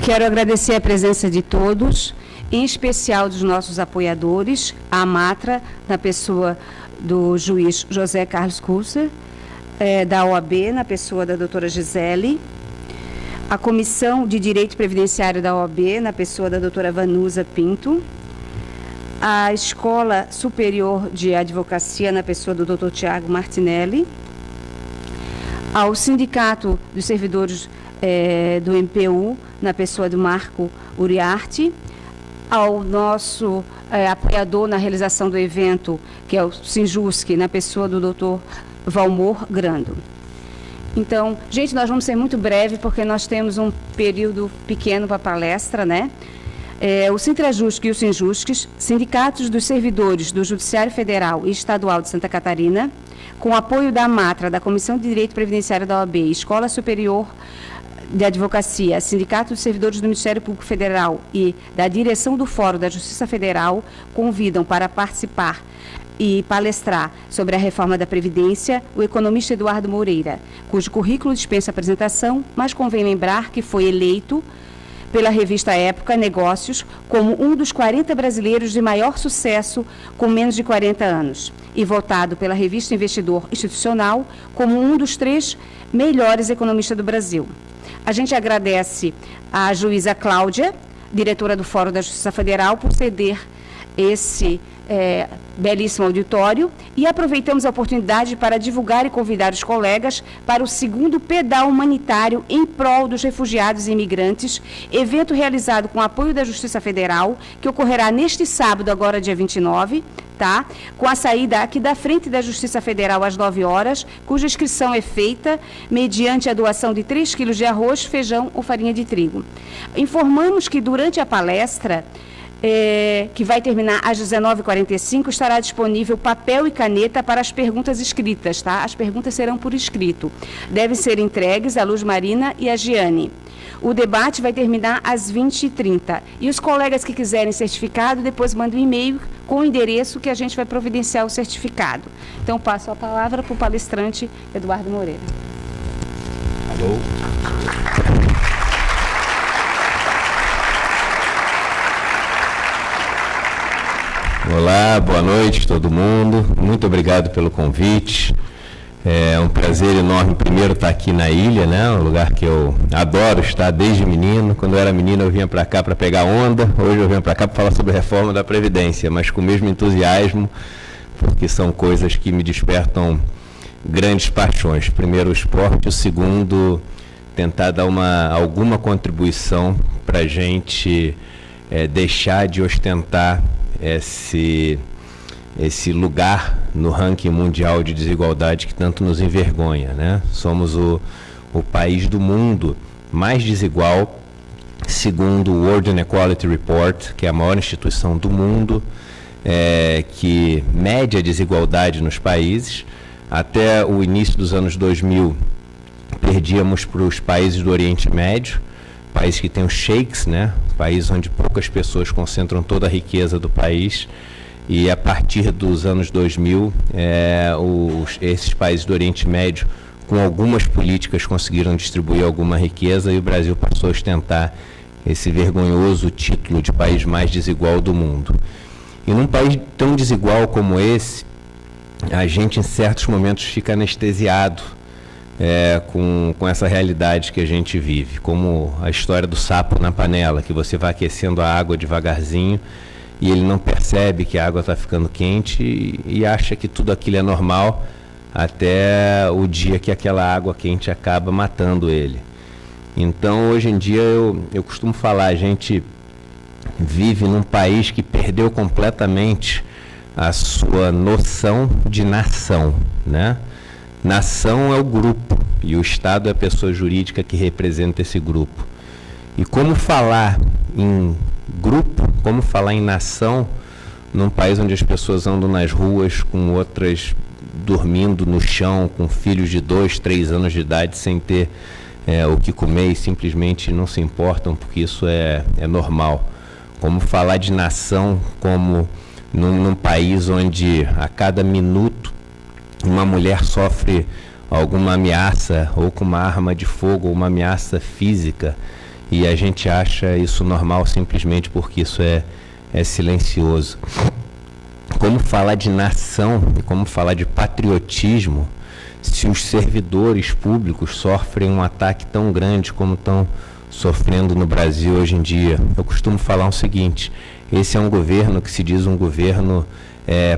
Quero agradecer a presença de todos, em especial dos nossos apoiadores, a AMATRA, na pessoa do juiz José Carlos Kurser, da OAB, na pessoa da doutora Gisele, a Comissão de Direito Previdenciário da OAB, na pessoa da doutora Vanusa Pinto, a Escola Superior de Advocacia, na pessoa do doutor Tiago Martinelli, ao Sindicato dos Servidores do MPU, na pessoa do Marco Uriarte, ao nosso apoiador na realização do evento, que é o Sinjusc, na pessoa do doutor Valmor Grando. Então, gente, nós vamos ser muito breve, porque nós temos um período pequeno para a palestra, né? O Sintrajusc e o Sinjusc, sindicatos dos servidores do Judiciário Federal e Estadual de Santa Catarina, com apoio da AMATRA, da Comissão de Direito Previdenciário da OAB, Escola Superior de Advocacia, Sindicato dos Servidores do Ministério Público Federal e da Direção do Fórum da Justiça Federal, convidam para participar e palestrar sobre a reforma da Previdência o economista Eduardo Moreira, cujo currículo dispensa apresentação, mas convém lembrar que foi eleito pela revista Época Negócios como um dos 40 brasileiros de maior sucesso com menos de 40 anos e votado pela revista Investidor Institucional como um dos 3 melhores economistas do Brasil. A gente agradece à juíza Cláudia, diretora do Fórum da Justiça Federal, por ceder esse belíssimo auditório, e aproveitamos a oportunidade para divulgar e convidar os colegas para o segundo pedal humanitário em prol dos refugiados e imigrantes, evento realizado com apoio da Justiça Federal, que ocorrerá neste sábado, agora dia 29, tá? Com a saída aqui da frente da Justiça Federal às 9 horas, cuja inscrição é feita mediante a doação de 3 quilos de arroz, feijão ou farinha de trigo. Informamos que durante a palestra, que vai terminar às 19h45, estará disponível papel e caneta para as perguntas escritas, tá? As perguntas serão por escrito. Devem ser entregues à Luz Marina e à Giane. O debate vai terminar às 20h30. E os colegas que quiserem certificado, depois mandem um e-mail com o endereço que a gente vai providenciar o certificado. Então, passo a palavra para o palestrante Eduardo Moreira. Alô? Olá, boa noite todo mundo, muito obrigado pelo convite, é um prazer enorme primeiro estar aqui na ilha, né? Um lugar que eu adoro estar desde menino. Quando eu era menino eu vinha para cá para pegar onda, hoje eu venho para cá para falar sobre a reforma da Previdência, mas com o mesmo entusiasmo, porque são coisas que me despertam grandes paixões. Primeiro o esporte, o segundo tentar dar alguma contribuição para a gente deixar de ostentar esse lugar no ranking mundial de desigualdade que tanto nos envergonha, né? Somos o país do mundo mais desigual, segundo o World Inequality Report, que é a maior instituição do mundo, que mede a desigualdade nos países. Até o início dos anos 2000, perdíamos para os países do Oriente Médio, países que têm os sheiks, né? Países onde poucas pessoas concentram toda a riqueza do país, e a partir dos anos 2000, esses países do Oriente Médio, com algumas políticas, conseguiram distribuir alguma riqueza, e o Brasil passou a ostentar esse vergonhoso título de país mais desigual do mundo. E num país tão desigual como esse, a gente em certos momentos fica anestesiado com essa realidade que a gente vive, como a história do sapo na panela, que você vai aquecendo a água devagarzinho e ele não percebe que a água está ficando quente e acha que tudo aquilo é normal, até o dia que aquela água quente acaba matando ele. Então, hoje em dia, eu costumo falar, a gente vive num país que perdeu completamente a sua noção de nação, né? Nação é o grupo e o Estado é a pessoa jurídica que representa esse grupo. E como falar em grupo, como falar em nação, num país onde as pessoas andam nas ruas com outras dormindo no chão, com filhos de 2, 3 anos de idade sem ter o que comer e simplesmente não se importam porque isso é normal. Como falar de nação como num país onde a cada minuto uma mulher sofre alguma ameaça ou com uma arma de fogo ou uma ameaça física, e a gente acha isso normal simplesmente porque isso é silencioso. Como falar de nação e como falar de patriotismo se os servidores públicos sofrem um ataque tão grande como estão sofrendo no Brasil hoje em dia? Eu costumo falar o seguinte: esse é um governo que se diz um governo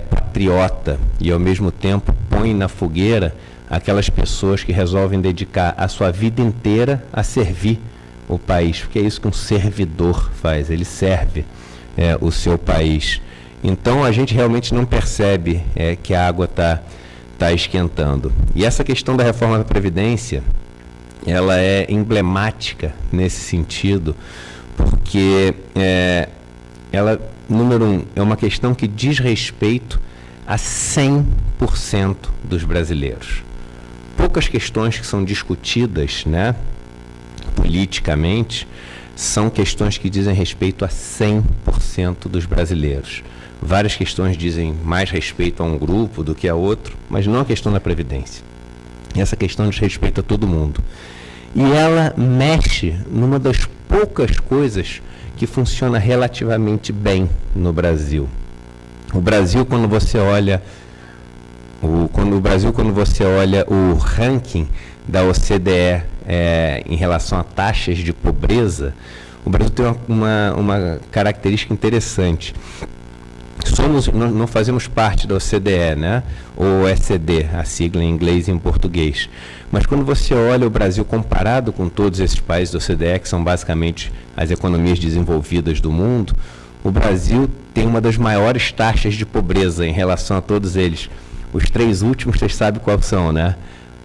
patriota e ao mesmo tempo põe na fogueira aquelas pessoas que resolvem dedicar a sua vida inteira a servir o país, porque é isso que um servidor faz, ele serve o seu país. Então a gente realmente não percebe que a água está esquentando. E essa questão da reforma da Previdência, ela é emblemática nesse sentido, porque ela, número um, é uma questão que diz respeito a 100% dos brasileiros. Poucas questões que são discutidas, né, politicamente, são questões que dizem respeito a 100% dos brasileiros. Várias questões dizem mais respeito a um grupo do que a outro, mas não a questão da Previdência. Essa questão diz respeito a todo mundo. E ela mexe numa das poucas coisas que funciona relativamente bem no Brasil. O Brasil, quando você olha o ranking da OCDE em relação a taxas de pobreza, o Brasil tem uma característica interessante. Nós não fazemos parte da OCDE, né? Ou OECD, a sigla em inglês e em português. Mas quando você olha o Brasil comparado com todos esses países da OCDE, que são basicamente as economias desenvolvidas do mundo, o Brasil tem uma das maiores taxas de pobreza em relação a todos eles. Os três últimos, vocês sabem quais são, né?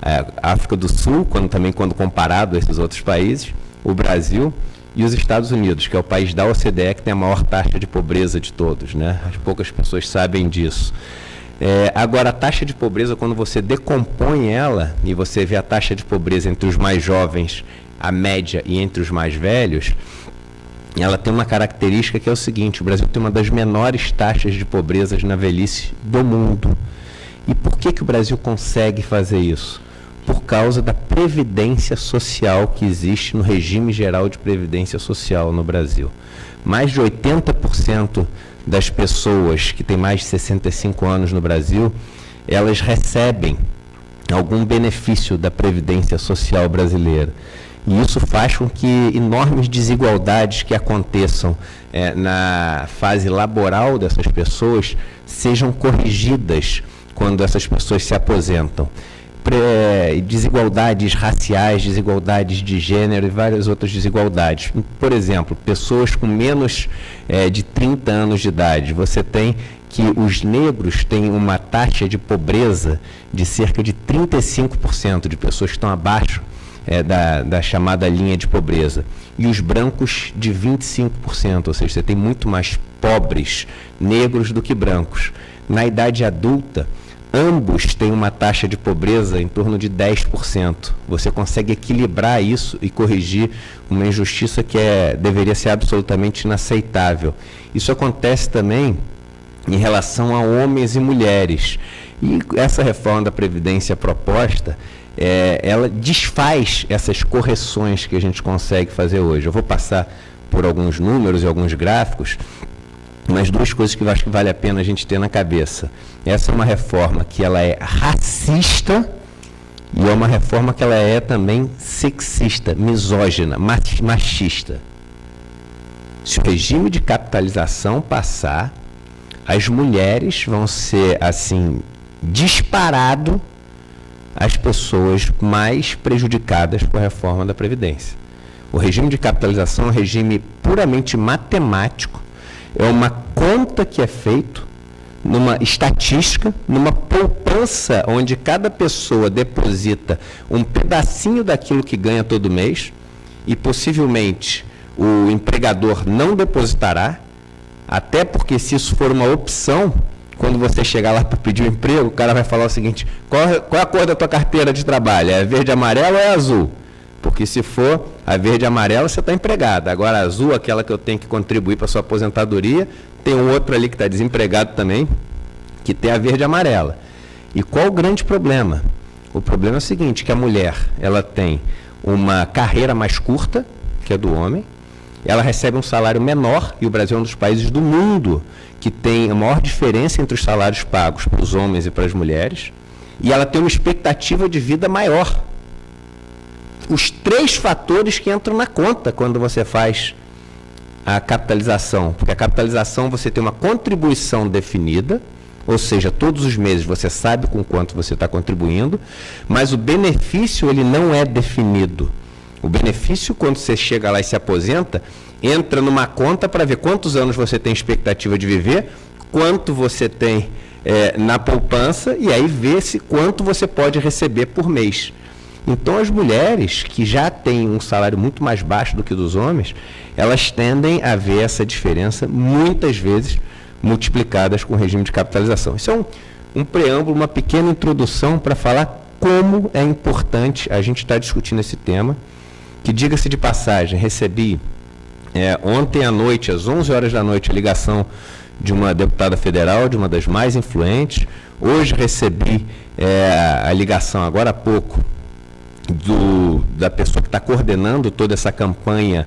A África do Sul, quando comparado a esses outros países, o Brasil e os Estados Unidos, que é o país da OCDE que tem a maior taxa de pobreza de todos, né? As poucas pessoas sabem disso. Agora, a taxa de pobreza, quando você decompõe ela e você vê a taxa de pobreza entre os mais jovens, a média e entre os mais velhos, ela tem uma característica que é o seguinte: o Brasil tem uma das menores taxas de pobreza na velhice do mundo. E por que o Brasil consegue fazer isso? Por causa da previdência social que existe no regime geral de previdência social no Brasil. Mais de 80% das pessoas que têm mais de 65 anos no Brasil, elas recebem algum benefício da previdência social brasileira. E isso faz com que enormes desigualdades que aconteçam na fase laboral dessas pessoas sejam corrigidas quando essas pessoas se aposentam. Desigualdades raciais, desigualdades de gênero e várias outras desigualdades. Por exemplo, pessoas com menos de 30 anos de idade. Você tem que os negros têm uma taxa de pobreza de cerca de 35% de pessoas que estão abaixo da chamada linha de pobreza. E os brancos de 25%, ou seja, você tem muito mais pobres negros do que brancos. Na idade adulta, ambos têm uma taxa de pobreza em torno de 10%. Você consegue equilibrar isso e corrigir uma injustiça que deveria ser absolutamente inaceitável. Isso acontece também em relação a homens e mulheres. E essa reforma da Previdência proposta, ela desfaz essas correções que a gente consegue fazer hoje. Eu vou passar por alguns números e alguns gráficos, mas duas coisas que eu acho que vale a pena a gente ter na cabeça. Essa é uma reforma que ela é racista e é uma reforma que ela é também sexista, misógina, machista. Se o regime de capitalização passar, as mulheres vão ser, assim, disparado as pessoas mais prejudicadas com a reforma da Previdência. O regime de capitalização é um regime puramente matemático, é uma conta que é feito numa estatística, numa poupança onde cada pessoa deposita um pedacinho daquilo que ganha todo mês e possivelmente o empregador não depositará, até porque se isso for uma opção, quando você chegar lá para pedir um emprego, o cara vai falar o seguinte: qual é a cor da tua carteira de trabalho? É verde, amarelo ou é azul? Porque se for a verde e amarela, você está empregado. Agora a azul, aquela que eu tenho que contribuir para a sua aposentadoria, tem um outro ali que está desempregado também, que tem a verde e amarela. E qual o grande problema? O problema é o seguinte, que a mulher ela tem uma carreira mais curta, que é do homem, ela recebe um salário menor, e o Brasil é um dos países do mundo que tem a maior diferença entre os salários pagos para os homens e para as mulheres, e ela tem uma expectativa de vida maior. Os 3 fatores que entram na conta quando você faz a capitalização, porque a capitalização você tem uma contribuição definida, ou seja, todos os meses você sabe com quanto você está contribuindo, mas o benefício ele não é definido. O benefício, quando você chega lá e se aposenta, entra numa conta para ver quantos anos você tem expectativa de viver, quanto você tem na poupança, e aí vê-se quanto você pode receber por mês. Então, as mulheres que já têm um salário muito mais baixo do que dos homens, elas tendem a ver essa diferença muitas vezes multiplicadas com o regime de capitalização. Isso é um preâmbulo, uma pequena introdução para falar como é importante a gente estar discutindo esse tema, que, diga-se de passagem, recebi ontem à noite, às 11 horas da noite, a ligação de uma deputada federal, de uma das mais influentes. Hoje recebi a ligação, agora há pouco, da pessoa que está coordenando toda essa campanha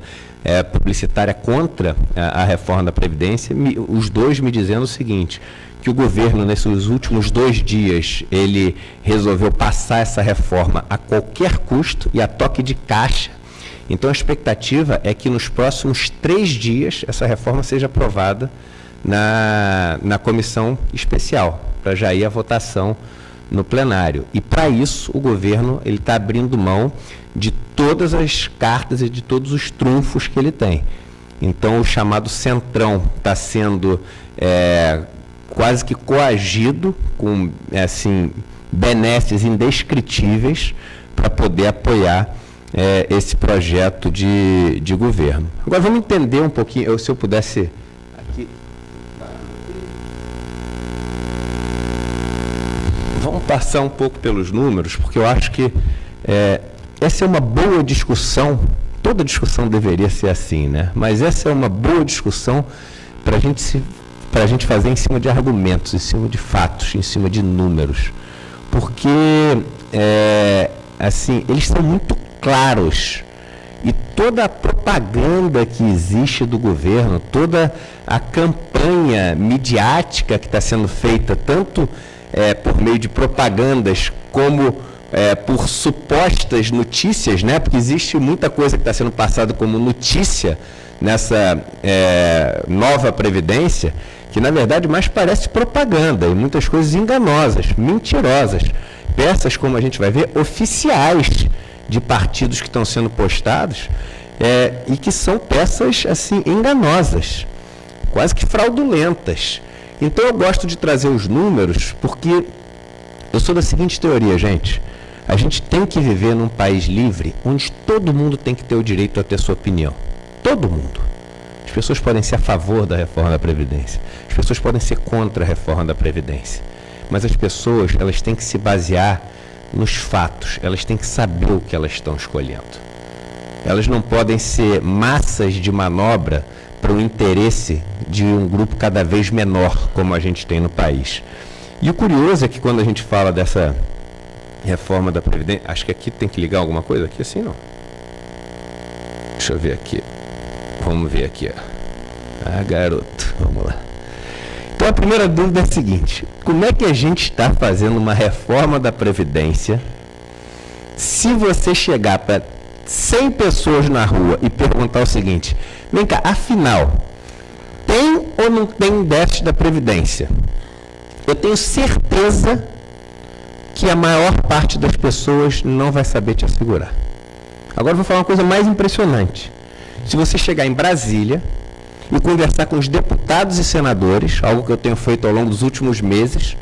publicitária contra a reforma da Previdência, os dois me dizendo o seguinte, que o governo, nesses últimos 2 dias, ele resolveu passar essa reforma a qualquer custo e a toque de caixa. Então, a expectativa é que nos próximos 3 dias essa reforma seja aprovada na comissão especial, para já ir à votação no plenário. E, para isso, o governo está abrindo mão de todas as cartas e de todos os trunfos que ele tem. Então, o chamado centrão está sendo quase que coagido, com benesses indescritíveis, para poder apoiar esse projeto de governo. Agora, vamos entender um pouquinho, se eu pudesse... aqui. Vamos passar um pouco pelos números, porque eu acho que essa é uma boa discussão. Toda discussão deveria ser assim, né? Mas essa é uma boa discussão para a gente fazer em cima de argumentos, em cima de fatos, em cima de números. Porque, eles são muito claros. E toda a propaganda que existe do governo, toda a campanha midiática que está sendo feita, tanto por meio de propagandas como por supostas notícias, né? Porque existe muita coisa que está sendo passada como notícia nessa nova Previdência, que na verdade mais parece propaganda, e muitas coisas enganosas, mentirosas, peças, como a gente vai ver, oficiais de partidos que estão sendo postados, e que são peças enganosas, quase que fraudulentas. Então eu gosto de trazer os números, porque eu sou da seguinte teoria, gente: a gente tem que viver num país livre, onde todo mundo tem que ter o direito a ter sua opinião. Todo mundo. As pessoas podem ser a favor da reforma da Previdência, as pessoas podem ser contra a reforma da Previdência, mas as pessoas, elas têm que se basear nos fatos, elas têm que saber o que elas estão escolhendo. Elas não podem ser massas de manobra para o interesse de um grupo cada vez menor, como a gente tem no país. E o curioso é que quando a gente fala dessa reforma da Previdência, acho que aqui tem que ligar alguma coisa, aqui assim não. Deixa eu ver aqui. Vamos ver aqui, ó. Garoto, vamos lá. Então a primeira dúvida é a seguinte: como é que a gente está fazendo uma reforma da Previdência se você chegar para 100 pessoas na rua e perguntar o seguinte: vem cá, afinal, tem ou não tem déficit da Previdência? Eu tenho certeza que a maior parte das pessoas não vai saber te assegurar. Agora eu vou falar uma coisa mais impressionante. Se você chegar em Brasília e conversar com os deputados e senadores, algo que eu tenho feito ao longo dos últimos meses,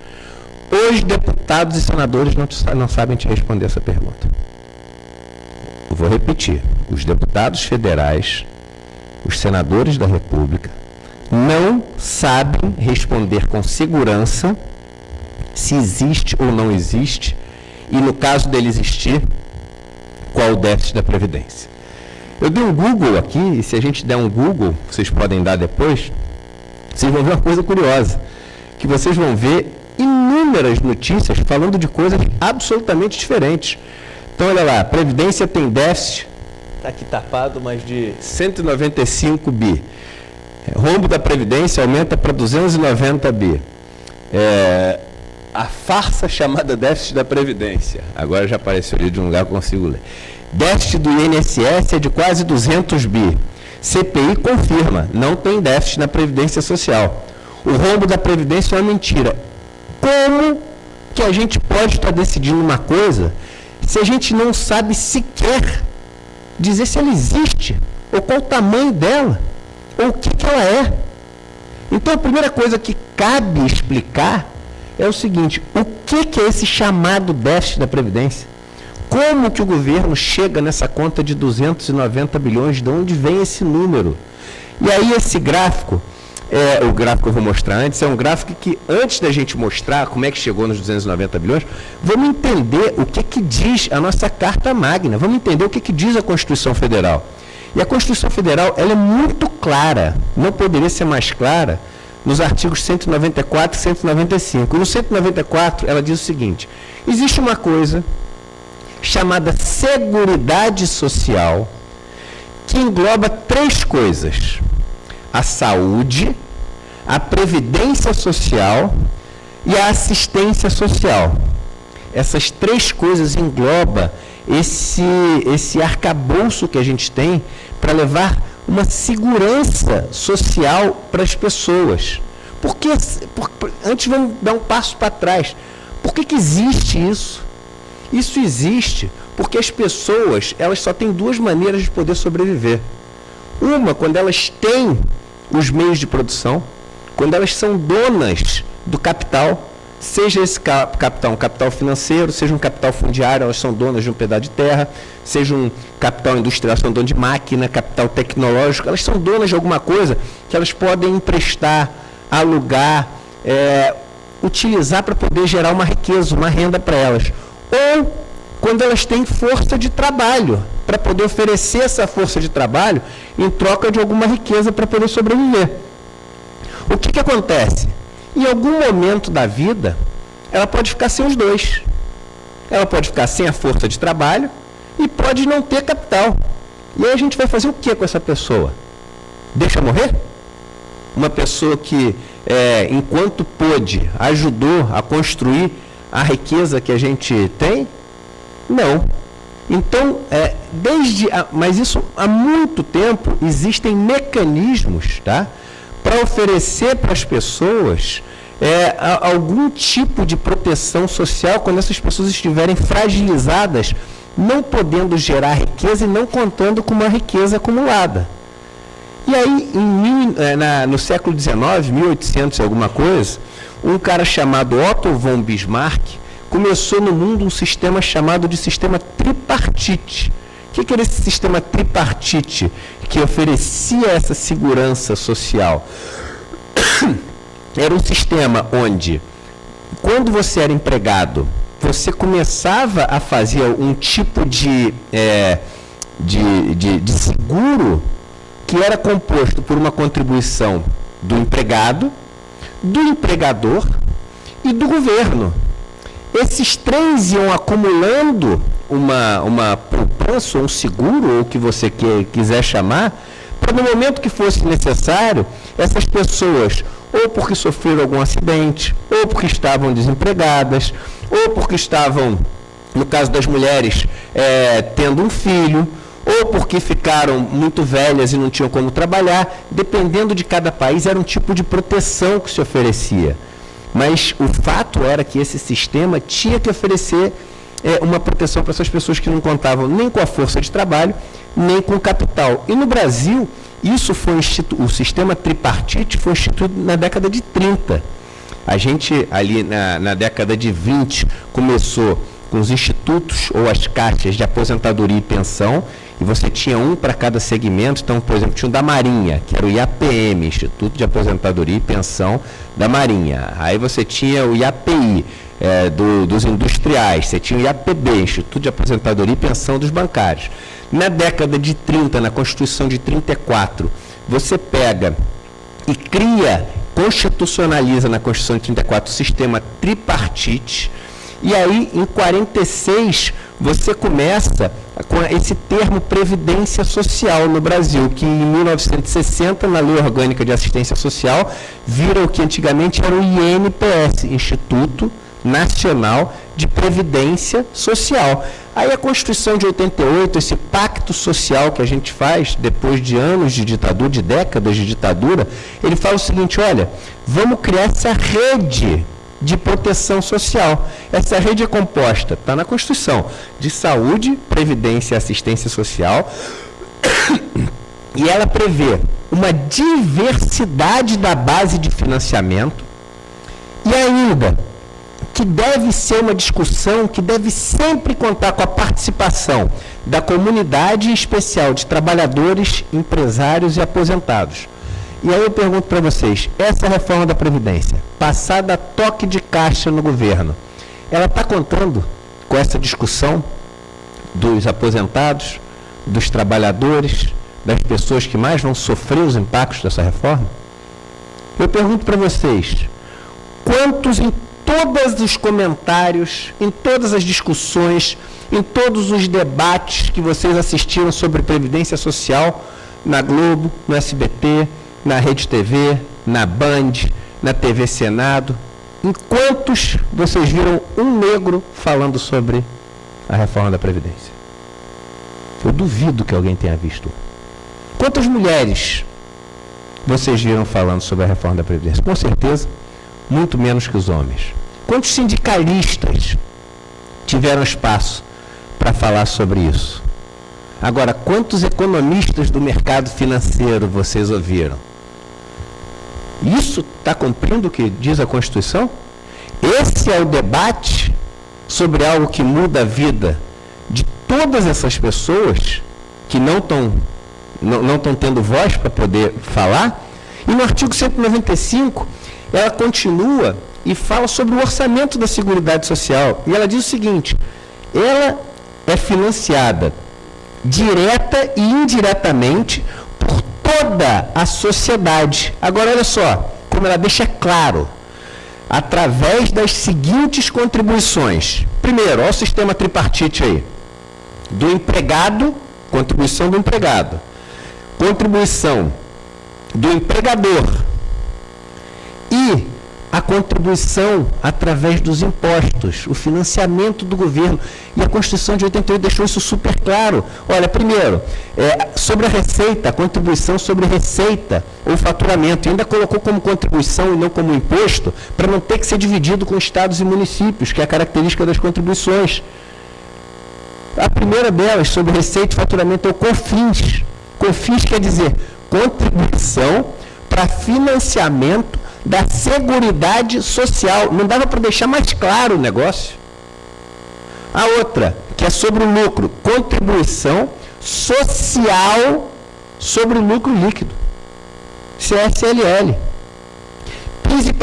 os deputados e senadores não sabem te responder essa pergunta. Eu vou repetir: os deputados federais, os senadores da República, não sabem responder com segurança se existe ou não existe, e no caso dele existir, qual o déficit da Previdência. Eu dei um Google aqui, e se a gente der um Google, vocês podem dar depois, vocês vão ver uma coisa curiosa, que vocês vão ver inúmeras notícias falando de coisas absolutamente diferentes. Então, olha lá, Previdência tem déficit, está aqui tapado, mas de 195 bi. Rombo da Previdência aumenta para 290 bi. A farsa chamada déficit da Previdência, agora já apareceu ali de um lugar que eu consigo ler. Déficit do INSS é de quase 200 bi. CPI confirma, não tem déficit na Previdência Social. O rombo da Previdência é uma mentira. Como que a gente pode estar decidindo uma coisa se a gente não sabe sequer dizer se ela existe, ou qual o tamanho dela, ou o que ela é? Então, a primeira coisa que cabe explicar é o seguinte: o que é esse chamado déficit da Previdência? Como que o governo chega nessa conta de 290 bilhões? De onde vem esse número? E aí esse gráfico, o gráfico que eu vou mostrar antes, é um gráfico que, antes da gente mostrar como é que chegou nos 290 bilhões, vamos entender o que diz a nossa Carta Magna, vamos entender o que diz a Constituição Federal. E a Constituição Federal, ela é muito clara, não poderia ser mais clara, nos artigos 194 e 195. No 194, ela diz o seguinte: existe uma coisa chamada Seguridade Social, que engloba 3 coisas: a saúde, a previdência social e a assistência social. Essas 3 coisas englobam esse arcabouço que a gente tem para levar uma segurança social para as pessoas. Antes vamos dar um passo para trás. Por que existe isso? Isso existe porque as pessoas, elas só têm 2 maneiras de poder sobreviver. Uma, quando elas têm os meios de produção, quando elas são donas do capital, seja esse capital um capital financeiro, seja um capital fundiário, elas são donas de um pedaço de terra, seja um capital industrial, são donas de máquina, capital tecnológico, elas são donas de alguma coisa que elas podem emprestar, alugar, utilizar para poder gerar uma riqueza, uma renda para elas. Ou quando elas têm força de trabalho, para poder oferecer essa força de trabalho em troca de alguma riqueza para poder sobreviver. O que acontece? Em algum momento da vida, ela pode ficar sem os 2. Ela pode ficar sem a força de trabalho e pode não ter capital. E aí a gente vai fazer o que com essa pessoa? Deixa morrer? Uma pessoa que, enquanto pôde, ajudou a construir a riqueza que a gente tem? Não. Então, mas isso há muito tempo existem mecanismos, tá, para oferecer para as pessoas algum tipo de proteção social quando essas pessoas estiverem fragilizadas, não podendo gerar riqueza e não contando com uma riqueza acumulada. E aí, no século XIX, 1800 e alguma coisa, um cara chamado Otto von Bismarck começou no mundo um sistema chamado de sistema tripartite. O que era esse sistema tripartite que oferecia essa segurança social? Era um sistema onde, quando você era empregado, você começava a fazer um tipo de seguro que era composto por uma contribuição do empregado, do empregador e do governo. Esses 3 iam acumulando uma poupança, um seguro, ou o que você quiser chamar, para no momento que fosse necessário, essas pessoas, ou porque sofreram algum acidente, ou porque estavam desempregadas, ou porque estavam, no caso das mulheres, tendo um filho, ou porque ficaram muito velhas e não tinham como trabalhar, dependendo de cada país, era um tipo de proteção que se oferecia. Mas o fato era que esse sistema tinha que oferecer uma proteção para essas pessoas que não contavam nem com a força de trabalho, nem com o capital. E no Brasil, isso foi o sistema tripartite foi instituído na década de 30. A gente, ali na década de 20, começou com os institutos ou as caixas de aposentadoria e pensão, e você tinha um para cada segmento. Então, por exemplo, tinha o da Marinha, que era o IAPM, Instituto de Aposentadoria e Pensão da Marinha. Aí você tinha o IAPI, dos industriais, você tinha o IAPB, Instituto de Aposentadoria e Pensão dos bancários. Na década de 30, na Constituição de 34, você pega e constitucionaliza na Constituição de 34 o sistema tripartite. E aí, em 46, você começa com esse termo Previdência Social no Brasil, que em 1960, na Lei Orgânica de Assistência Social, vira o que antigamente era o INPS, Instituto Nacional de Previdência Social. Aí a Constituição de 88, esse pacto social que a gente faz depois de anos de ditadura, de décadas de ditadura, ele fala o seguinte: olha, vamos criar essa rede de proteção social. Essa rede é composta, está na Constituição, de saúde, previdência e assistência social, e ela prevê uma diversidade da base de financiamento, e ainda que deve ser uma discussão que deve sempre contar com a participação da comunidade, em especial de trabalhadores, empresários e aposentados. E aí eu pergunto para vocês, essa reforma da Previdência, passada a toque de caixa no governo, ela está contando com essa discussão dos aposentados, dos trabalhadores, das pessoas que mais vão sofrer os impactos dessa reforma? Eu pergunto para vocês, quantos em todos os comentários, em todas as discussões, em todos os debates que vocês assistiram sobre Previdência Social, na Globo, no SBT, na Rede TV, na Band, na TV Senado, em quantos vocês viram um negro falando sobre a reforma da Previdência? Eu duvido que alguém tenha visto. Quantas mulheres vocês viram falando sobre a reforma da Previdência? Com certeza, muito menos que os homens. Quantos sindicalistas tiveram espaço para falar sobre isso? Agora, quantos economistas do mercado financeiro vocês ouviram? Isso está cumprindo o que diz a Constituição? Esse é o debate sobre algo que muda a vida de todas essas pessoas que não estão tendo voz para poder falar? E no artigo 195, ela continua e fala sobre o orçamento da Seguridade Social. E ela diz o seguinte: ela é financiada direta e indiretamente por toda a sociedade. Agora, olha só, como ela deixa claro, através das seguintes contribuições. Primeiro, olha o sistema tripartite aí. Do empregado, contribuição do empregado. Contribuição do empregador. E a contribuição através dos impostos, o financiamento do governo. E a Constituição de 88 deixou isso super claro. Olha, primeiro, sobre a receita, a contribuição sobre receita ou faturamento, e ainda colocou como contribuição e não como imposto, para não ter que ser dividido com estados e municípios, que é a característica das contribuições. A primeira delas, sobre receita e faturamento, é o COFINS. COFINS quer dizer contribuição para financiamento da Seguridade Social. Não dava para deixar mais claro o negócio. A outra, que é sobre o lucro, contribuição social sobre o lucro líquido, CSLL. PIS e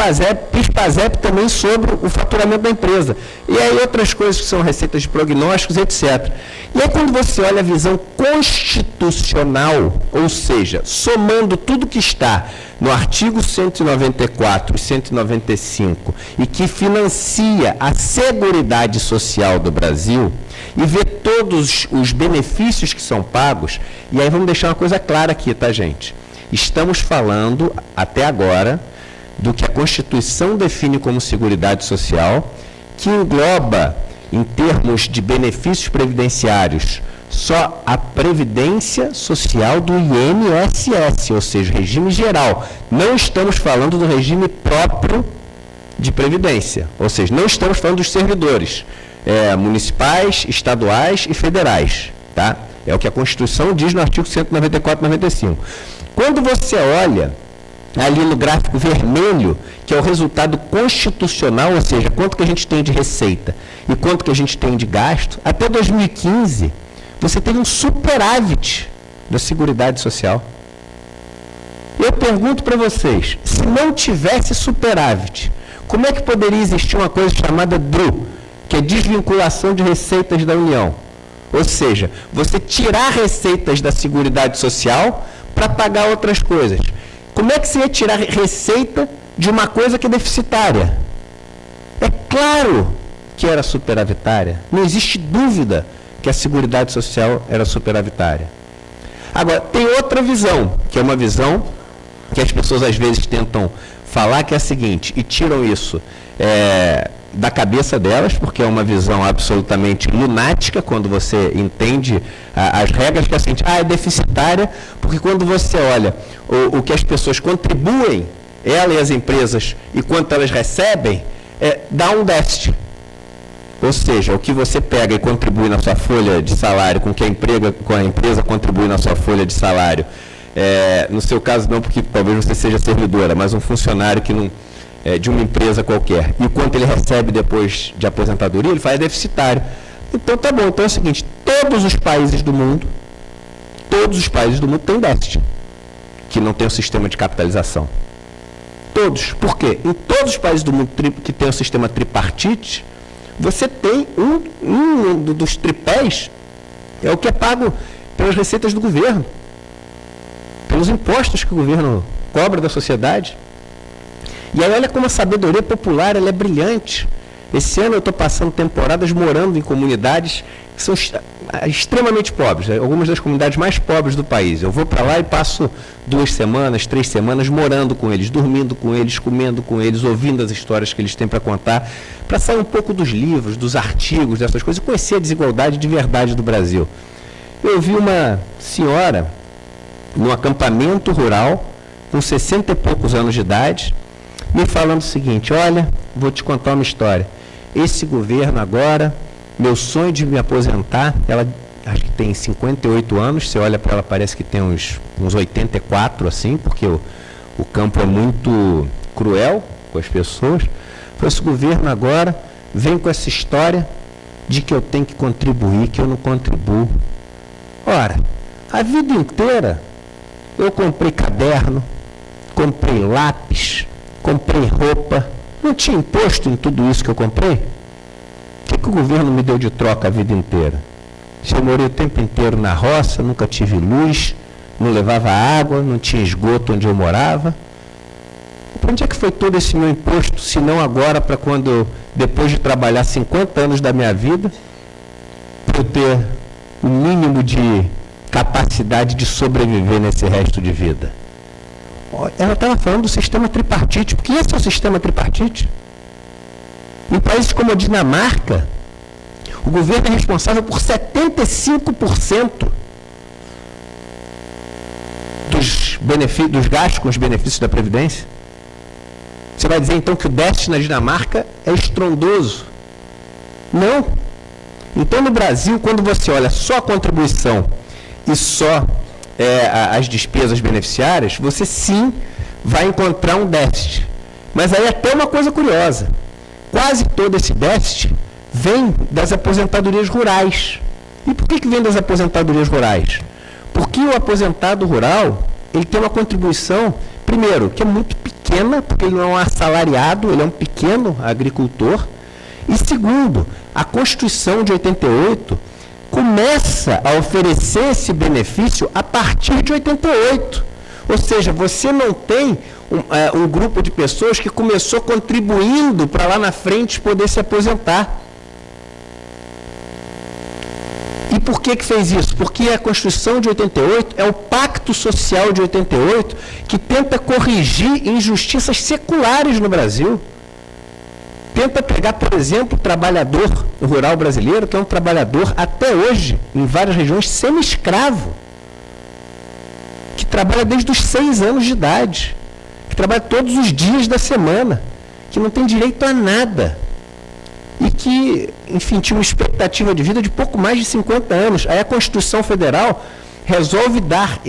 PASEP também sobre o faturamento da empresa. E aí outras coisas que são receitas de prognósticos, etc. E aí quando você olha a visão constitucional, ou seja, somando tudo que está no artigo 194 e 195 e que financia a Seguridade Social do Brasil, e vê todos os benefícios que são pagos, e aí vamos deixar uma coisa clara aqui, tá, gente? Estamos falando, até agora, do que a Constituição define como Seguridade Social, que engloba, em termos de benefícios previdenciários, só a Previdência Social do INSS, ou seja, regime geral. Não estamos falando do regime próprio de Previdência, ou seja, não estamos falando dos servidores municipais, estaduais e federais. Tá? É o que a Constituição diz no artigo 194 e 95. Quando você olha ali no gráfico vermelho, que é o resultado constitucional, ou seja, quanto que a gente tem de receita e quanto que a gente tem de gasto, até 2015, você teve um superávit da Seguridade Social. Eu pergunto para vocês, se não tivesse superávit, como é que poderia existir uma coisa chamada DRU, que é desvinculação de receitas da União? Ou seja, você tirar receitas da Seguridade Social para pagar outras coisas. Como é que você ia tirar receita de uma coisa que é deficitária? É claro que era superavitária. Não existe dúvida que a Seguridade Social era superavitária. Agora, tem outra visão, que é uma visão que as pessoas às vezes tentam falar, que é a seguinte, e tiram isso da cabeça delas, porque é uma visão absolutamente lunática, quando você entende as regras, que é a seguinte, é deficitária, porque quando você olha o que as pessoas contribuem, ela e as empresas, e quanto elas recebem, dá um déficit. Ou seja, o que você pega e contribui na sua folha de salário, com que a empresa contribui na sua folha de salário, no seu caso não, porque talvez você seja servidora, mas um funcionário que não, de uma empresa qualquer, e o quanto ele recebe depois de aposentadoria, ele faz deficitário. Então tá bom, então é o seguinte, todos os países do mundo têm déficit, que não tem um sistema de capitalização. Todos. Por quê? Em todos os países do mundo que tem o sistema tripartite, você tem um dos tripés, é o que é pago pelas receitas do governo, pelos impostos que o governo cobra da sociedade. E aí olha como a sabedoria popular ela é brilhante. Esse ano eu estou passando temporadas morando em comunidades que são extremamente pobres, algumas das comunidades mais pobres do país. Eu vou para lá e passo 2 semanas, 3 semanas morando com eles, dormindo com eles, comendo com eles, ouvindo as histórias que eles têm para contar, para sair um pouco dos livros, dos artigos, dessas coisas, e conhecer a desigualdade de verdade do Brasil. Eu vi uma senhora num acampamento rural, com 60 e poucos anos de idade, me falando o seguinte, olha, vou te contar uma história. Esse governo agora, meu sonho de me aposentar, ela acho que tem 58 anos, você olha para ela, parece que tem uns 84, assim, porque o campo é muito cruel com as pessoas. Esse governo agora vem com essa história de que eu tenho que contribuir, que eu não contribuo. Ora, a vida inteira eu comprei caderno, comprei lápis, comprei roupa, não tinha imposto em tudo isso que eu comprei? O que o governo me deu de troca a vida inteira? Se eu morei o tempo inteiro na roça, nunca tive luz, não levava água, não tinha esgoto onde eu morava. Para onde é que foi todo esse meu imposto, se não agora para quando eu, depois de trabalhar 50 anos da minha vida, para eu ter o mínimo de capacidade de sobreviver nesse resto de vida? Ela estava falando do sistema tripartite. Porque esse é o sistema tripartite. Em países como a Dinamarca, o governo é responsável por 75% dos gastos com os benefícios da Previdência. Você vai dizer então que o déficit na Dinamarca é estrondoso? Não. Então no Brasil, quando você olha só a contribuição e só as despesas beneficiárias, você sim vai encontrar um déficit. Mas aí até uma coisa curiosa, quase todo esse déficit vem das aposentadorias rurais. E por que vem das aposentadorias rurais? Porque o aposentado rural, ele tem uma contribuição, primeiro, que é muito pequena, porque ele não é um assalariado, ele é um pequeno agricultor. E segundo, a Constituição de 88 começa a oferecer esse benefício a partir de 88. Ou seja, você não tem um grupo de pessoas que começou contribuindo para lá na frente poder se aposentar. E por que fez isso? Porque a Constituição de 88 é o Pacto Social de 88 que tenta corrigir injustiças seculares no Brasil. Tenta pegar, por exemplo, o trabalhador rural brasileiro, que é um trabalhador até hoje, em várias regiões, semi-escravo, que trabalha desde os 6 anos de idade, que trabalha todos os dias da semana, que não tem direito a nada, e que, enfim, tinha uma expectativa de vida de pouco mais de 50 anos. Aí a Constituição Federal resolve dar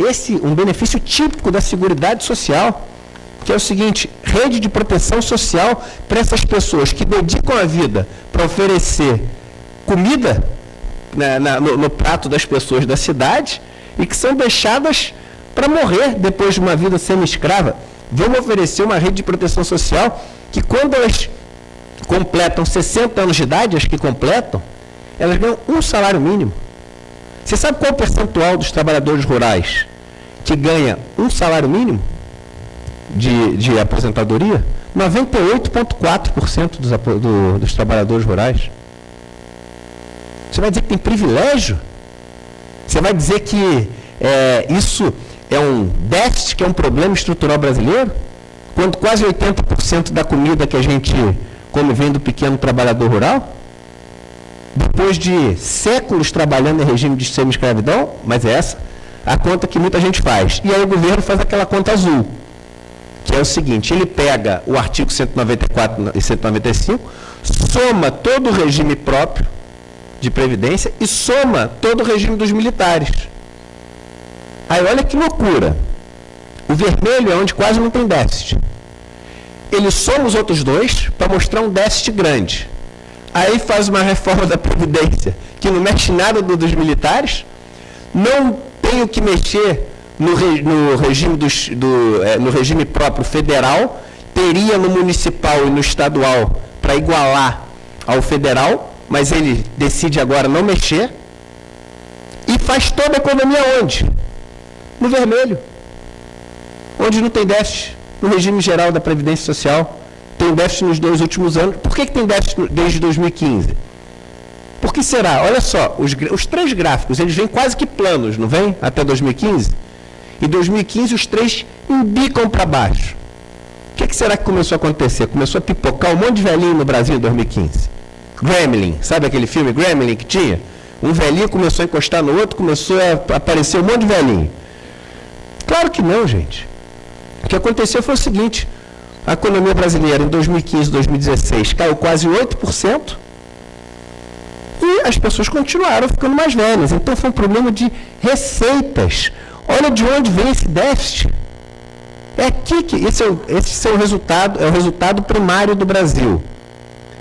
um benefício típico da Seguridade Social, que é o seguinte, rede de proteção social para essas pessoas que dedicam a vida para oferecer comida no prato das pessoas da cidade e que são deixadas para morrer depois de uma vida semi-escrava. Vamos oferecer uma rede de proteção social que quando elas completam 60 anos de idade, as que completam, elas ganham um salário mínimo. Você sabe qual é o percentual dos trabalhadores rurais que ganha um salário mínimo de aposentadoria? 98,4% dos trabalhadores rurais. Você vai dizer que tem privilégio? Você vai dizer que isso é um déficit, que é um problema estrutural brasileiro? Quando quase 80% da comida que a gente come vem do pequeno trabalhador rural? Depois de séculos trabalhando em regime de semi-escravidão, mas é essa a conta que muita gente faz. E aí o governo faz aquela conta azul, que é o seguinte: ele pega o artigo 194 e 195, soma todo o regime próprio de previdência e soma todo o regime dos militares. Aí olha que loucura. O vermelho é onde quase não tem déficit. Ele soma os outros dois para mostrar um déficit grande. Aí faz uma reforma da Previdência, que não mexe nada dos militares, não tem o que mexer no regime próprio federal, teria no municipal e no estadual para igualar ao federal, mas ele decide agora não mexer, e faz toda a economia onde? No vermelho, onde não tem déficit, no regime geral da Previdência Social. Tem déficit nos 2 últimos anos. Por que tem déficit desde 2015? Por que será? Olha só, os 3 gráficos, eles vêm quase que planos, não vêm? Até 2015? Em 2015, os 3 embicam para baixo. O que será que começou a acontecer? Começou a pipocar um monte de velhinho no Brasil em 2015. Gremlin, sabe aquele filme Gremlin que tinha? Um velhinho começou a encostar no outro, começou a aparecer um monte de velhinho. Claro que não, gente. O que aconteceu foi o seguinte: a economia brasileira em 2015, 2016 caiu quase 8% e as pessoas continuaram ficando mais velhas. Então foi um problema de receitas. Olha de onde vem esse déficit. É aqui que esse é o resultado primário do Brasil.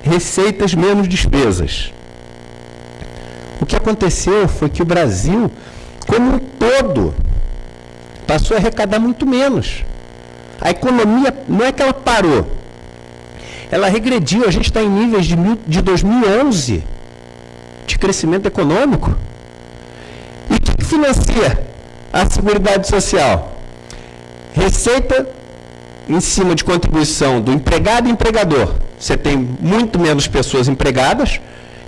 Receitas menos despesas. O que aconteceu foi que o Brasil, como um todo, passou a arrecadar muito menos. A economia, não é que ela parou, ela regrediu. A gente está em níveis de 2011 de crescimento econômico. E o que financia a Seguridade Social? Receita em cima de contribuição do empregado e empregador. Você tem muito menos pessoas empregadas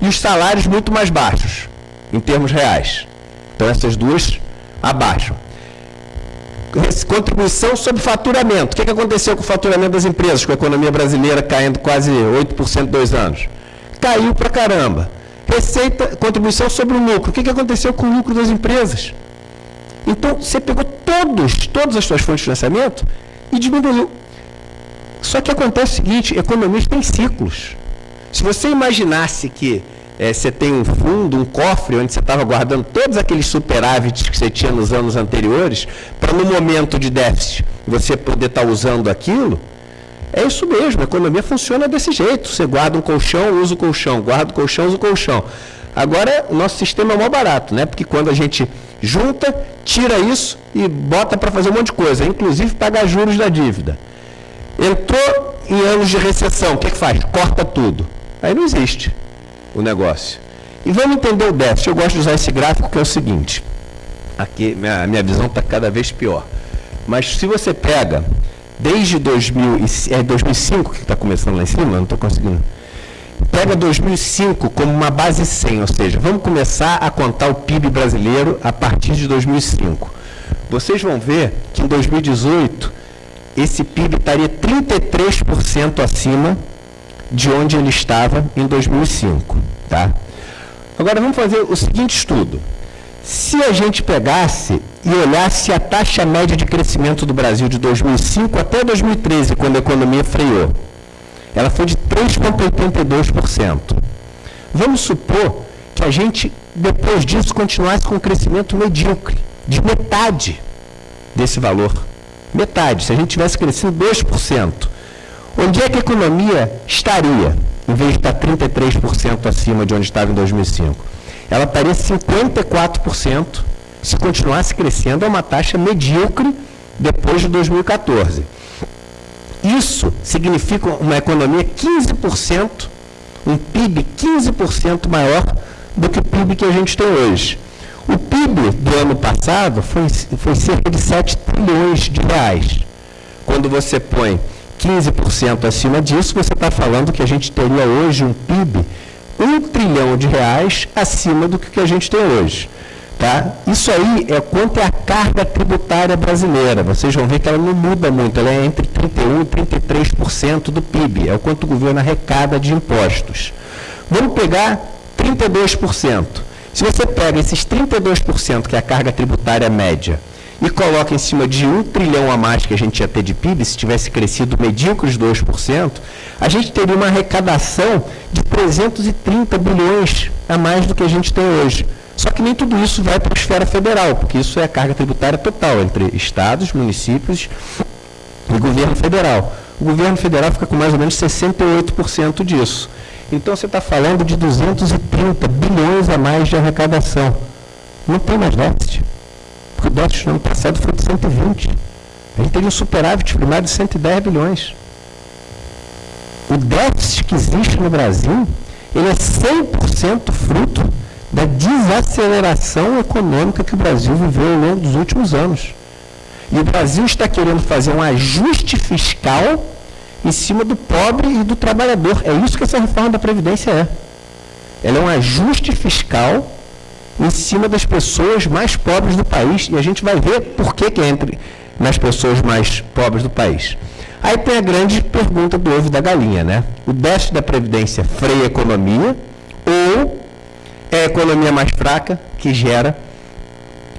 e os salários muito mais baixos, em termos reais. Então essas duas abaixam. Contribuição sobre faturamento. O que aconteceu com o faturamento das empresas, com a economia brasileira caindo quase 8% em 2 anos? Caiu pra caramba. Receita, contribuição sobre o lucro. O que aconteceu com o lucro das empresas? Então, você pegou todas as suas fontes de financiamento e diminuiu. Só que acontece o seguinte: economias têm ciclos. Se você imaginasse que você tem um fundo, um cofre, onde você estava guardando todos aqueles superávites que você tinha nos anos anteriores, para no momento de déficit você poder estar usando aquilo, é isso mesmo, a economia funciona desse jeito. Você guarda um colchão, usa o colchão, guarda o colchão, usa o colchão. Agora, o nosso sistema é mais barato, né? Porque quando a gente junta, tira isso e bota para fazer um monte de coisa, inclusive pagar juros da dívida. Entrou em anos de recessão, o que faz? Corta tudo. Aí não existe o negócio. E vamos entender o déficit. Eu gosto de usar esse gráfico, que é o seguinte. Aqui, minha visão está cada vez pior. Mas se você pega desde 2005, que está começando lá em cima, não estou conseguindo. Pega 2005 como uma base 100, ou seja, vamos começar a contar o PIB brasileiro a partir de 2005. Vocês vão ver que em 2018 esse PIB estaria 33% acima de onde ele estava em 2005, tá? Agora vamos fazer o seguinte estudo. Se a gente pegasse e olhasse a taxa média de crescimento do Brasil de 2005 até 2013, quando a economia freou, ela foi de 3,82%. Vamos supor que a gente, depois disso, continuasse com um crescimento medíocre, de metade desse valor. Metade. Se a gente tivesse crescido 2%, onde é que a economia estaria, em vez de estar 33% acima de onde estava em 2005? Ela estaria 54% se continuasse crescendo a uma taxa medíocre depois de 2014. Isso significa uma economia 15%, um PIB 15% maior do que o PIB que a gente tem hoje. O PIB do ano passado foi cerca de 7 trilhões de reais. Quando você põe 15% acima disso, você está falando que a gente teria hoje um PIB R$ 1 trilhão acima do que a gente tem hoje. Tá? Isso aí é quanto é a carga tributária brasileira. Vocês vão ver que ela não muda muito, ela é entre 31% e 33% do PIB, é o quanto o governo arrecada de impostos. Vamos pegar 32%. Se você pega esses 32%, que é a carga tributária média, e coloca em cima de 1 trilhão a mais que a gente ia ter de PIB, se tivesse crescido medíocres 2%, a gente teria uma arrecadação de 330 bilhões a mais do que a gente tem hoje. Só que nem tudo isso vai para a esfera federal, porque isso é a carga tributária total entre estados, municípios e governo federal. O governo federal fica com mais ou menos 68% disso. Então você está falando de 230 bilhões a mais de arrecadação. Não tem mais déficit. Porque o déficit no ano passado foi de 120. A gente teve um superávit primário de 110 bilhões. O déficit que existe no Brasil, ele é 100% fruto da desaceleração econômica que o Brasil viveu ao longo dos últimos anos. E o Brasil está querendo fazer um ajuste fiscal em cima do pobre e do trabalhador. É isso que essa reforma da Previdência é. Ela é um ajuste fiscal em cima das pessoas mais pobres do país. E a gente vai ver por que é entre nas pessoas mais pobres do país. Aí tem a grande pergunta do ovo e da galinha, né? O déficit da Previdência freia a economia ou é a economia mais fraca que gera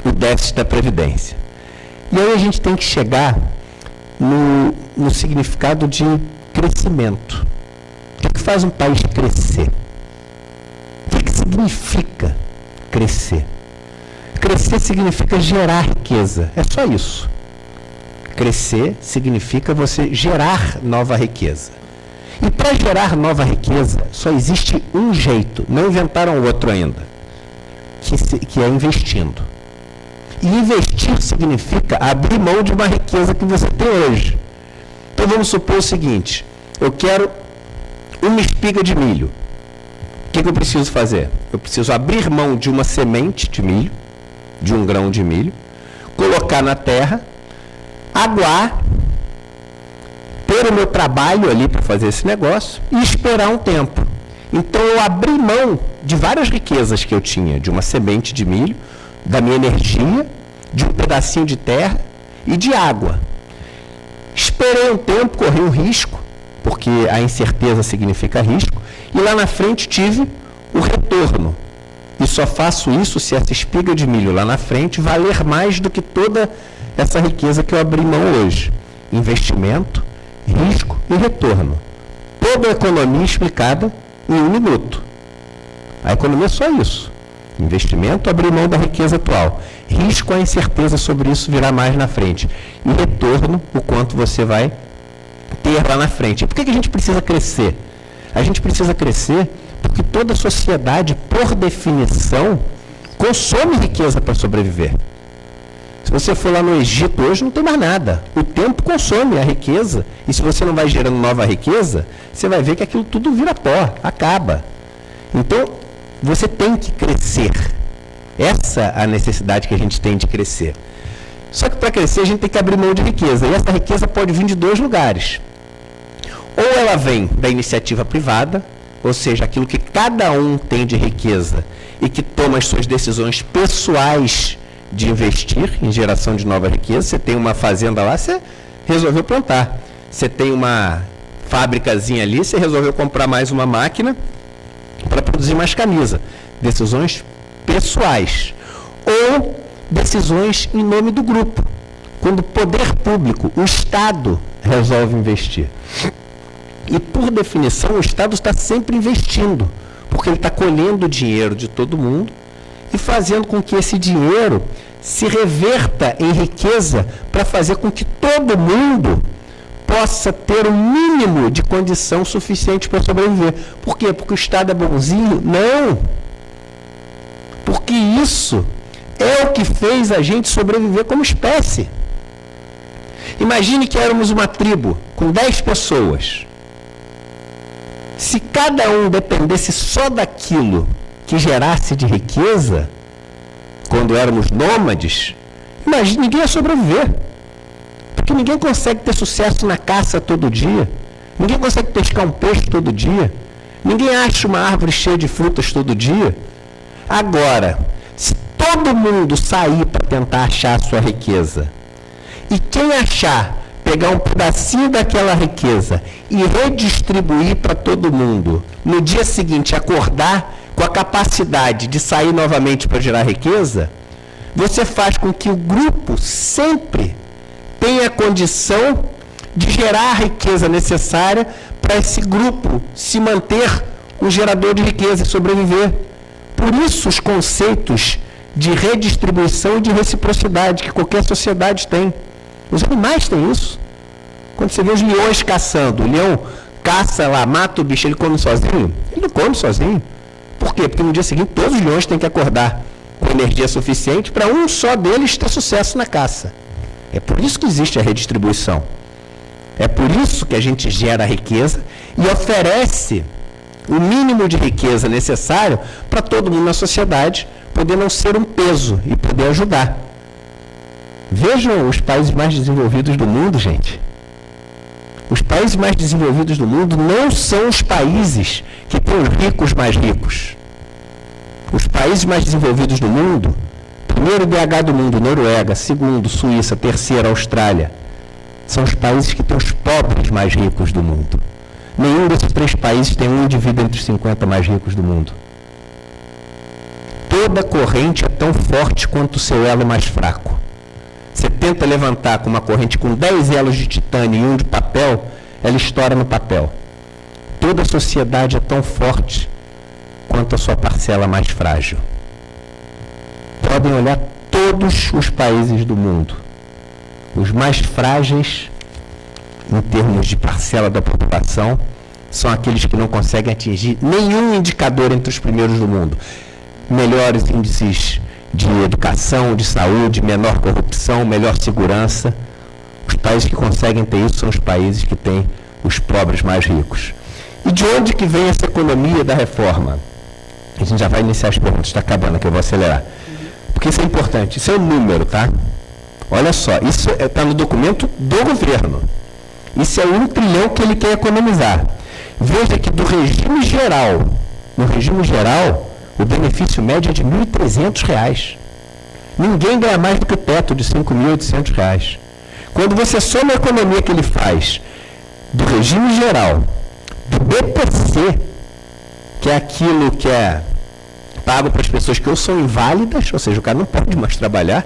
o déficit da Previdência? E aí a gente tem que chegar no significado de crescimento. O que faz um país crescer? O que significa crescer? Crescer significa gerar riqueza. É só isso. Crescer significa você gerar nova riqueza. E para gerar nova riqueza, só existe um jeito, não inventaram outro ainda, que é investindo. E investir significa abrir mão de uma riqueza que você tem hoje. Então vamos supor o seguinte, eu quero uma espiga de milho. O que eu preciso fazer? Eu preciso abrir mão de uma semente de milho, de um grão de milho, colocar na terra, aguar, ter o meu trabalho ali para fazer esse negócio e esperar um tempo. Então eu abri mão de várias riquezas que eu tinha, de uma semente de milho, da minha energia, de um pedacinho de terra e de água. Esperei um tempo, corri um risco, porque a incerteza significa risco, e lá na frente tive o retorno. E só faço isso se essa espiga de milho lá na frente valer mais do que toda essa riqueza que eu abri mão hoje. Investimento, risco e retorno. Toda a economia explicada em 1 minuto. A economia é só isso. Investimento, abrir mão da riqueza atual. Risco, a incerteza sobre isso virá mais na frente. E retorno, o quanto você vai ter lá na frente. E por que a gente precisa crescer? A gente precisa crescer porque toda sociedade, por definição, consome riqueza para sobreviver. Se você for lá no Egito hoje, não tem mais nada. O tempo consome a riqueza. E se você não vai gerando nova riqueza, você vai ver que aquilo tudo vira pó, acaba. Então, você tem que crescer. Essa é a necessidade que a gente tem de crescer. Só que para crescer, a gente tem que abrir mão de riqueza. E essa riqueza pode vir de 2 lugares. Ou ela vem da iniciativa privada, ou seja, aquilo que cada um tem de riqueza e que toma as suas decisões pessoais de investir em geração de nova riqueza. Você tem uma fazenda lá, você resolveu plantar. Você tem uma fábricazinha ali, você resolveu comprar mais uma máquina para produzir mais camisa. Decisões pessoais. Ou decisões em nome do grupo. Quando o poder público, o Estado, resolve investir. E, por definição, o Estado está sempre investindo, porque ele está colhendo o dinheiro de todo mundo e fazendo com que esse dinheiro se reverta em riqueza para fazer com que todo mundo possa ter o mínimo de condição suficiente para sobreviver. Por quê? Porque o Estado é bonzinho? Não! Porque isso é o que fez a gente sobreviver como espécie. Imagine que éramos uma tribo com 10 pessoas. Se cada um dependesse só daquilo que gerasse de riqueza, quando éramos nômades, imagine, ninguém ia sobreviver. Porque ninguém consegue ter sucesso na caça todo dia. Ninguém consegue pescar um peixe todo dia. Ninguém acha uma árvore cheia de frutas todo dia. Agora, se todo mundo sair para tentar achar a sua riqueza, e quem achar, pegar um pedacinho daquela riqueza e redistribuir para todo mundo, no dia seguinte acordar com a capacidade de sair novamente para gerar riqueza, você faz com que o grupo sempre tenha a condição de gerar a riqueza necessária para esse grupo se manter um gerador de riqueza e sobreviver. Por isso os conceitos de redistribuição e de reciprocidade que qualquer sociedade tem. Os animais têm isso. Quando você vê os leões caçando, o leão caça lá, mata o bicho, ele come sozinho? Ele não come sozinho. Por quê? Porque no dia seguinte todos os leões têm que acordar com energia suficiente para um só deles ter sucesso na caça. É por isso que existe a redistribuição. É por isso que a gente gera riqueza e oferece o mínimo de riqueza necessário para todo mundo na sociedade poder não ser um peso e poder ajudar. Vejam os países mais desenvolvidos do mundo, gente. Os países mais desenvolvidos do mundo não são os países que têm os ricos mais ricos. Os países mais desenvolvidos do mundo, primeiro IDH do mundo, Noruega, segundo, Suíça, terceiro, Austrália, são os países que têm os pobres mais ricos do mundo. Nenhum desses 3 países tem um indivíduo entre os 50 mais ricos do mundo. Toda corrente é tão forte quanto o seu elo mais fraco. Você tenta levantar com uma corrente com 10 elos de titânio e um de papel, ela estoura no papel. Toda a sociedade é tão forte quanto a sua parcela mais frágil. Podem olhar todos os países do mundo. Os mais frágeis, em termos de parcela da população, são aqueles que não conseguem atingir nenhum indicador entre os primeiros do mundo. Melhores índices de educação, de saúde, menor corrupção, melhor segurança. Os países que conseguem ter isso são os países que têm os pobres mais ricos. E de onde que vem essa economia da reforma? A gente já vai iniciar as perguntas, está acabando, que eu vou acelerar. Porque isso é importante, isso é um número, tá? Olha só, isso está no documento do governo. Isso é 1 trilhão que ele quer economizar. Veja que do regime geral, no regime geral, o benefício médio é de R$ 1.300. Ninguém ganha mais do que o teto de R$ 5.800. Quando você soma a economia que ele faz do regime geral, do BPC, que é aquilo que é pago para as pessoas que ou são inválidas, ou seja, o cara não pode mais trabalhar,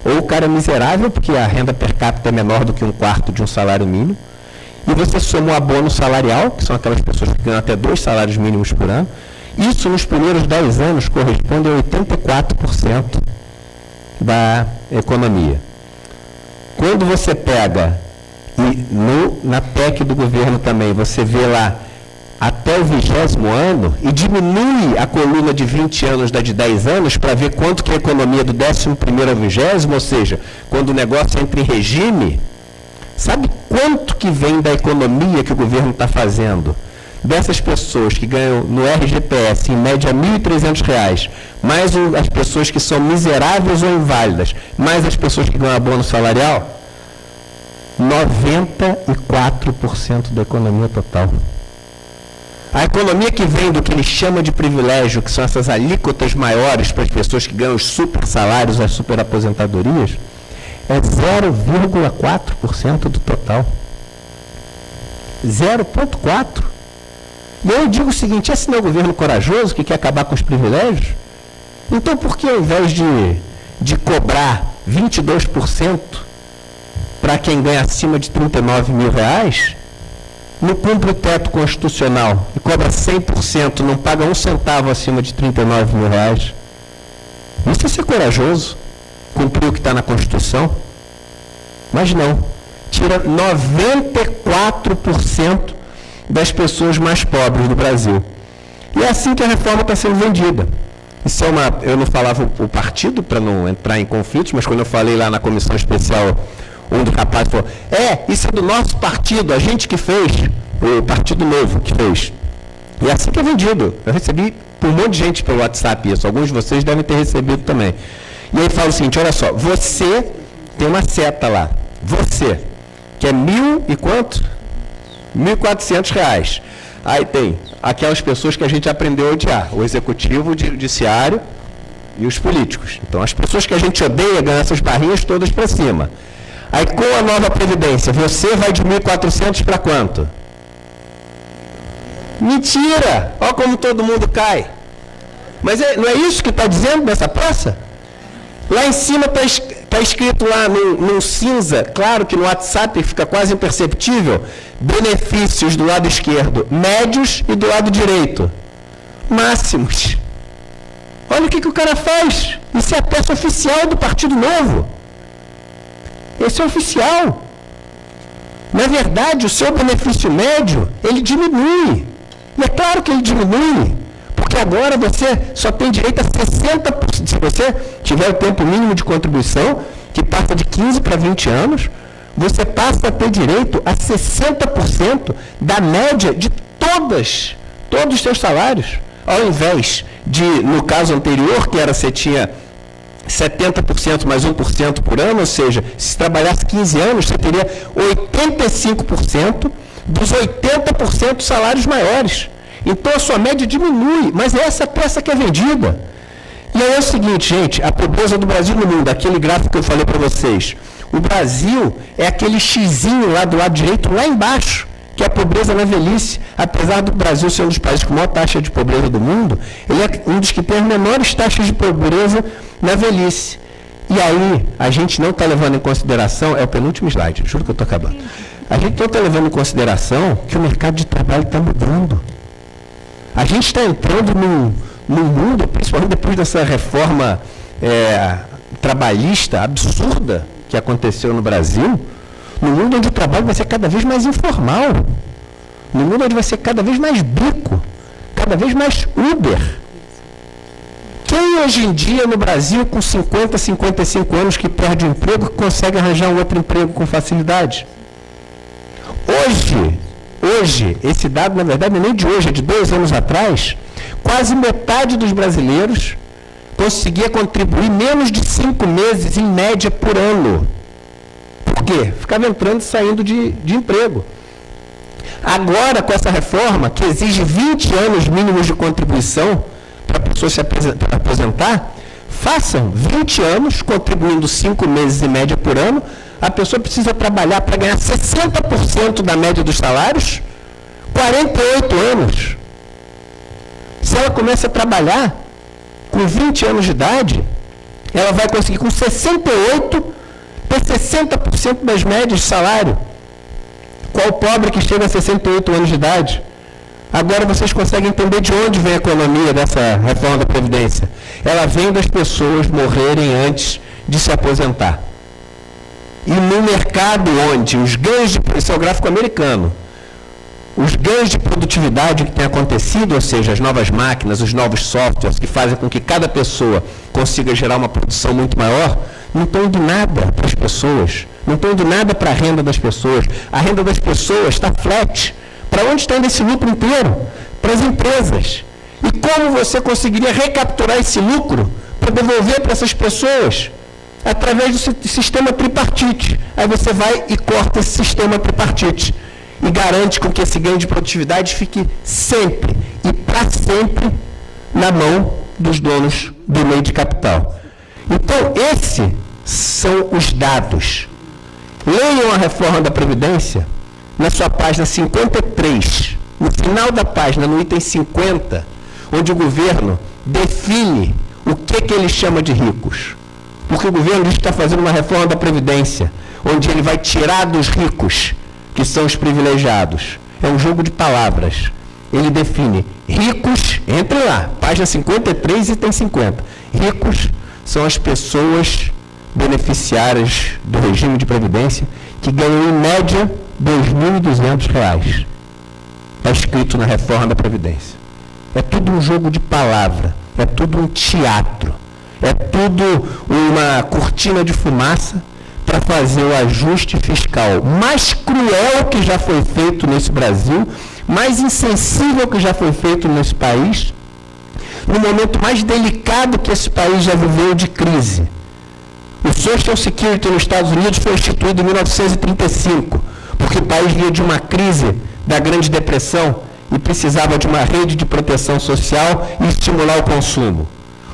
ou o cara é miserável, porque a renda per capita é menor do que 1/4 de um salário mínimo, e você soma o abono salarial, que são aquelas pessoas que ganham até 2 salários mínimos por ano. Isso, nos primeiros 10 anos, corresponde a 84% da economia. Quando você pega, e na PEC do governo também, você vê lá até o 20º ano e diminui a coluna de 20 anos da de 10 anos para ver quanto que é a economia do 11º ao 20º, ou seja, quando o negócio entra em regime, sabe quanto que vem da economia que o governo está fazendo? Dessas pessoas que ganham no RGPS em média R$ 1.300, mais as pessoas que são miseráveis ou inválidas, mais as pessoas que ganham abono salarial, 94% da economia total. A economia que vem do que ele chama de privilégio, que são essas alíquotas maiores para as pessoas que ganham os super salários, as super aposentadorias, é 0,4% do total. 0,4%. E eu digo o seguinte, esse não é um governo corajoso que quer acabar com os privilégios? Então por que ao invés de cobrar 22% para quem ganha acima de R$ 39 mil, não cumpre o teto constitucional e cobra 100%, não paga 1 centavo acima de R$ 39 mil? Isso é ser corajoso, cumprir o que está na Constituição? Mas não, tira 94% das pessoas mais pobres do Brasil. E é assim que a reforma está sendo vendida. Isso é eu não falava o partido para não entrar em conflitos, mas quando eu falei lá na comissão especial, um dos rapazes falou, isso é do nosso partido, a gente que fez, o Partido Novo que fez. E é assim que é vendido. Eu recebi por um monte de gente pelo WhatsApp isso, alguns de vocês devem ter recebido também. E aí fala o seguinte, olha só, você tem uma seta lá, você, que é 1.000 e quanto? R$ 1.400. Aí tem aquelas pessoas que a gente aprendeu a odiar, o executivo, o judiciário e os políticos. Então, as pessoas que a gente odeia ganham essas barrinhas todas para cima. Aí, com a nova Previdência, você vai de 1.400 para quanto? Mentira! Olha como todo mundo cai. Mas não é isso que está dizendo nessa peça? Lá em cima está escrito lá num cinza, claro que no WhatsApp fica quase imperceptível, benefícios do lado esquerdo médios e do lado direito máximos. Olha o que o cara faz. Isso é a peça oficial do Partido Novo. Esse é oficial. Na verdade, o seu benefício médio, ele diminui. E é claro que ele diminui, porque agora você só tem direito a 60%. Se você tiver o tempo mínimo de contribuição, que passa de 15 para 20 anos, você passa a ter direito a 60% da média de todos os seus salários. Ao invés de, no caso anterior, que era você tinha 70% mais 1% por ano, ou seja, se trabalhasse 15 anos, você teria 85% dos 80% de salários maiores. Então a sua média diminui, mas é essa peça que é vendida. E aí é o seguinte, gente, a pobreza do Brasil no mundo, aquele gráfico que eu falei para vocês, o Brasil é aquele xizinho lá do lado direito, lá embaixo, que é a pobreza na velhice. Apesar do Brasil ser um dos países com maior taxa de pobreza do mundo, ele é um dos que tem as menores taxas de pobreza na velhice. E aí, a gente não está levando em consideração, é o penúltimo slide, juro que eu estou acabando. A gente não está levando em consideração que o mercado de trabalho está mudando. A gente está entrando num mundo, principalmente depois dessa reforma trabalhista absurda que aconteceu no Brasil, no mundo onde o trabalho vai ser cada vez mais informal, no mundo onde vai ser cada vez mais bico, cada vez mais Uber. Quem hoje em dia no Brasil, com 50, 55 anos, que perde o emprego, consegue arranjar um outro emprego com facilidade? Hoje, esse dado, na verdade, nem de hoje, é de 2 anos atrás, quase metade dos brasileiros conseguia contribuir menos de 5 meses, em média, por ano. Por quê? Ficava entrando e saindo de emprego. Agora, com essa reforma, que exige 20 anos mínimos de contribuição para a pessoa se aposentar, façam 20 anos, contribuindo 5 meses em média por ano. A pessoa precisa trabalhar para ganhar 60% da média dos salários, 48 anos. Se ela começa a trabalhar com 20 anos de idade, ela vai conseguir com 68 ter 60% das médias de salário. Qual pobre que chega a 68 anos de idade? Agora vocês conseguem entender de onde vem a economia dessa reforma da Previdência. Ela vem das pessoas morrerem antes de se aposentar. E no mercado onde os ganhos de... Esse é o gráfico americano. Os ganhos de produtividade que tem acontecido, ou seja, as novas máquinas, os novos softwares que fazem com que cada pessoa consiga gerar uma produção muito maior, não estão indo nada para as pessoas, não estão indo nada para a renda das pessoas. A renda das pessoas está flat. Para onde está indo esse lucro inteiro? Para as empresas. E como você conseguiria recapturar esse lucro para devolver para essas pessoas? Através do sistema tripartite. Aí você vai e corta esse sistema tripartite e garante com que esse ganho de produtividade fique sempre e para sempre na mão dos donos do meio de capital. Então, esses são os dados. Leiam a reforma da Previdência na sua página 53, no final da página, no item 50, onde o governo define o que ele chama de ricos. Porque o governo diz que está fazendo uma reforma da Previdência, onde ele vai tirar dos ricos, que são os privilegiados. É um jogo de palavras. Ele define ricos, entre lá, página 53, item 50. Ricos são as pessoas beneficiárias do regime de Previdência que ganham, em média, R$ 2.200. Está escrito na reforma da Previdência. É tudo um jogo de palavra, é tudo um teatro, é tudo uma cortina de fumaça para fazer o ajuste fiscal mais cruel que já foi feito nesse Brasil, mais insensível que já foi feito nesse país, no momento mais delicado que esse país já viveu de crise. O Social Security nos Estados Unidos foi instituído em 1935, porque o país vinha de uma crise da Grande Depressão e precisava de uma rede de proteção social e estimular o consumo.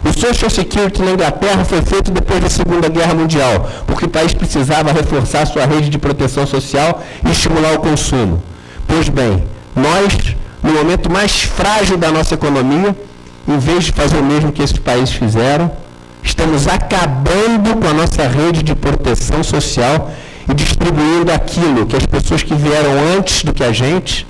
O Social Security na Inglaterra foi feito depois da Segunda Guerra Mundial, porque o país precisava reforçar sua rede de proteção social e estimular o consumo. Pois bem, nós, no momento mais frágil da nossa economia, em vez de fazer o mesmo que esses países fizeram, estamos acabando com a nossa rede de proteção social e distribuindo aquilo que as pessoas que vieram antes do que a gente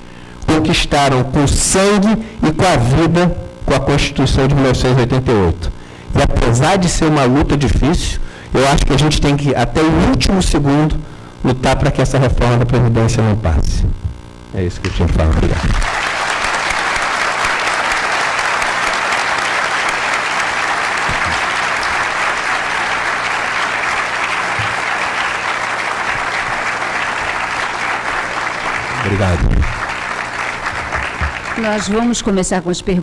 conquistaram com sangue e com a vida, com a Constituição de 1988. E apesar de ser uma luta difícil, eu acho que a gente tem que, até o último segundo, lutar para que essa reforma da Previdência não passe. É isso que eu tinha que falar. Obrigado. Obrigado. Nós vamos começar com as perguntas.